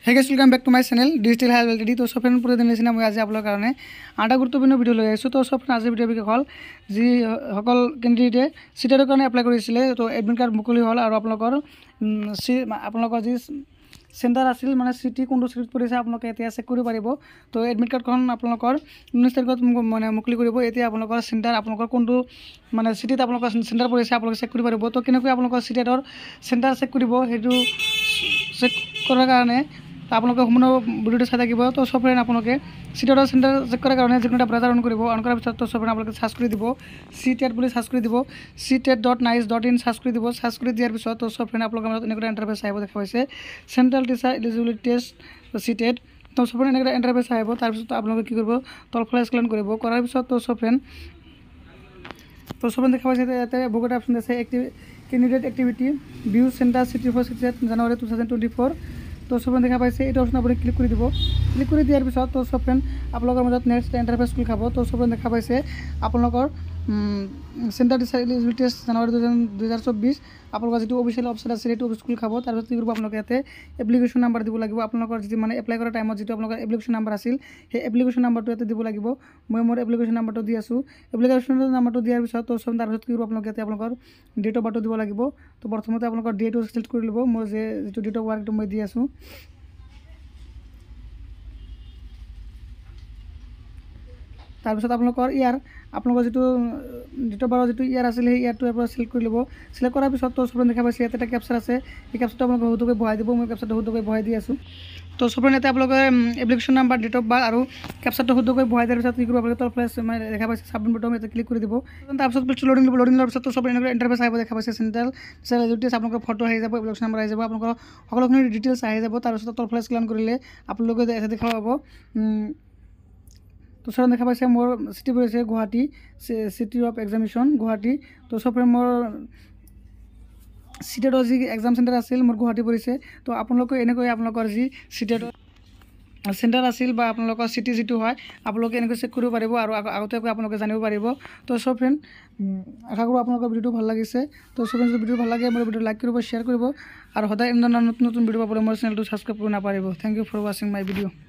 হে guys welcome back to my channel digital high LTD. তো সব ফ্ৰেণ্ড প্ৰতিদিন নিচিনা মই আজি আপোনালোকৰ কাৰণে এটা গুৰুত্বপূৰ্ণ ভিডিঅ' লৈ আহিছোঁ। তো সব ফ্ৰেণ্ড আজিৰ ভিডিঅ'ৰ বিষয় হ'ল যিসকল কেণ্ডিডেটে চিটেটৰ কাৰণে এপ্লাই কৰিছিলে তো এডমিট কাৰ্ড মুকলি হ'ল আৰু আপোনালোকৰ যি চেণ্টাৰ আছিল মানে চিটি কোনটো চিটিত পৰিছে আপোনালোকে এতিয়া চেক কৰিব পাৰিব। তো এডমিট কাৰ্ডখন আপোনালোকৰ 19 তাৰিখত মানে মুকলি কৰিব। এতিয়া আপোনালোকৰ চেণ্টাৰ আপোনালোকৰ কোনটো মানে চিটিত আপোনালোকৰ চেণ্টাৰ পৰিছে আপোনালোকে চেক কৰিব পাৰিব। তো কেনেকৈ আপোনালোকৰ চিটেটৰ চেণ্টাৰ চেক কৰিব সেইটো চেক কৰাৰ কাৰণে আপোনালোকে সম্পূৰ্ণ ভিডিঅ'টো চাই থাকিব। তো সব ফ্ৰেণ্ড আপোনালোকে চিটেটৰ চেণ্টাৰ চেক কৰাৰ কাৰণে যিকোনো এটা ব্ৰাউজাৰ অন কৰিব। অন কৰাৰ পিছত তো সব ফ্ৰেণ্ড আপোনালোকে চাৰ্চ কৰি দিব চিটেট বুলি চাৰ্চ কৰি দিব citet.nice.in চাৰ্চ কৰি দিব। চাৰ্চ কৰি দিয়াৰ পিছত তো সব ফ্ৰেণ্ড আপোনালোকৰ মাজত এনেকুৱা ইণ্টাৰফেচ আহিব দেখা পাইছে চেণ্ট্ৰেল টিচাৰ এলিজিবিলিটি টেষ্ট চিটেট। তো সব ফ্ৰেণ্ড এনেকুৱা ইণ্টাৰফেচ আহিব। তাৰপিছত আপোনালোকে কি কৰিব তলফালে স্ক্ৰল কৰিব। কৰাৰ পিছত তো সব ফ্ৰেণ্ড দেখা পাইছে ইয়াতে বহুত এটা অপশ্যন আছে candidate activity view centre city for CTET January 2024। তো সব ফ্ৰেণ্ড দেখা পাইছে এইটো অপশ্যন আপুনি ক্লিক কৰি দিব। ক্লিক কৰি দিয়াৰ পিছত তো সব ফ্ৰেণ্ড আপোনালোকৰ মাজত নেক্সট ইণ্টাৰফেচ খোল খাব। তো সব ফ্ৰেণ্ড দেখা পাইছে আপোনালোকৰ চেণ্টাৰ টিচাৰ এলিজিবিলিটি টেষ্ট জানুৱাৰী 2024 আপোনালোকৰ যিটো অফিচিয়েল ৱেবছাইট আছে সেইটো অফিচ খোল খাব। তাৰপিছত কি কৰিব আপোনালোকে ইয়াতে এপ্লিকেশ্যন নাম্বাৰ দিব লাগিব। আপোনালোকৰ যিটো মানে এপ্লাই কৰা টাইমত যিটো আপোনালোকৰ এপ্লিকেশ্যন নাম্বাৰ আছিল সেই এপ্লিকেশ্যন নাম্বাৰটো ইয়াতে দিব লাগিব। মই মোৰ এপ্লিকেশ্যন নাম্বাৰটো দি আছোঁ। এপ্লিকেশ্যন নাম্বাৰটো দিয়াৰ পিছত তো সব তাৰপিছত কি কৰিব আপোনালোকে ইয়াতে আপোনালোকৰ ডেট অফ বাৰ্থটো দিব লাগিব। তো প্ৰথমতে আপোনালোকৰ ডেটটো চিলেক্ট কৰি ল'ব। মোৰ যিটো ডেট অফ বাৰ্থটো মই দি আছোঁ। তাৰপিছত আপোনালোকৰ আপোনালোকৰ যিটো ডেট অফ বাৰ্থৰ যিটো ইয়াৰ আছিলে সেই ইয়াৰটো ইয়াৰ পৰা চিলেক্ট কৰি ল'ব। চিলেক্ট কৰাৰ পিছত তো সব দেখা পাইছে ইয়াতে এটা কেপচাৰ আছে। এই কেপচাৰটো আপোনালোকে শুদ্ধকৈ বহাই দিব। মই কেপচাৰটো শুদ্ধকৈ বহাই দি আছোঁ। তো সব ইয়াতে আপোনালোকে application number date of birth আৰু কেপচাৰটো শুদ্ধকৈ বহাই দিয়াৰ পিছত কি কৰিব আপোনালোকে তলফালে মানে দেখা পাইছে ছাবমিট বটন ইয়াতে ক্লিক কৰি দিব। তাৰপিছত লোডিং লোৱাৰ পিছত তো সব এনেকুৱা ইণ্টাৰফেচ আহিব দেখা পাইছে চেণ্ট্ৰেল এলিজিবিলিটি আপোনালোকৰ ফটো আহি যাব এপ্লিকেশ্যন নাম্বাৰ আহি যাব আপোনালোকৰ সকলোখিনি ডিটেইলছ আহি যাব। তাৰপিছত তলফালে স্ক্ৰল কৰিলে আপোনালোকে ইয়াতে দেখা পাব তো সব দেখা পাইছে মোৰ চিটি পৰিছে Guwahati city of examination Guwahati. তো সব মোৰ চিটেটৰ যি এক্সাম চেণ্টাৰ আছিল মোৰ গুৱাহাটী পৰিছে। তো আপোনালোকে এনেকৈ আপোনালোকৰ যি চিটেটৰ চেণ্টাৰ আছিল বা আপোনালোকৰ চিটি যিটো হয় আপোনালোকে এনেকৈ চেক কৰিব পাৰিব আৰু আগতীয়াকৈ আপোনালোকে জানিব পাৰিব। তো সব ফ্ৰেণ্ড আশা কৰোঁ আপোনালোকৰ ভিডিঅ'টো ভাল লাগিছে। তো সব যদি ভিডিঅ' ভাল লাগে মোৰ ভিডিঅ' লাইক কৰিব শ্বেয়াৰ কৰিব আৰু সদায় নতুন ভিডিঅ' পাবলৈ মোৰ চেনেলটো ছাবস্ক্ৰাইব কৰিব নাপাহৰিব। থেংক ইউ ফৰ ৱাচিং মাই ভিডিঅ'।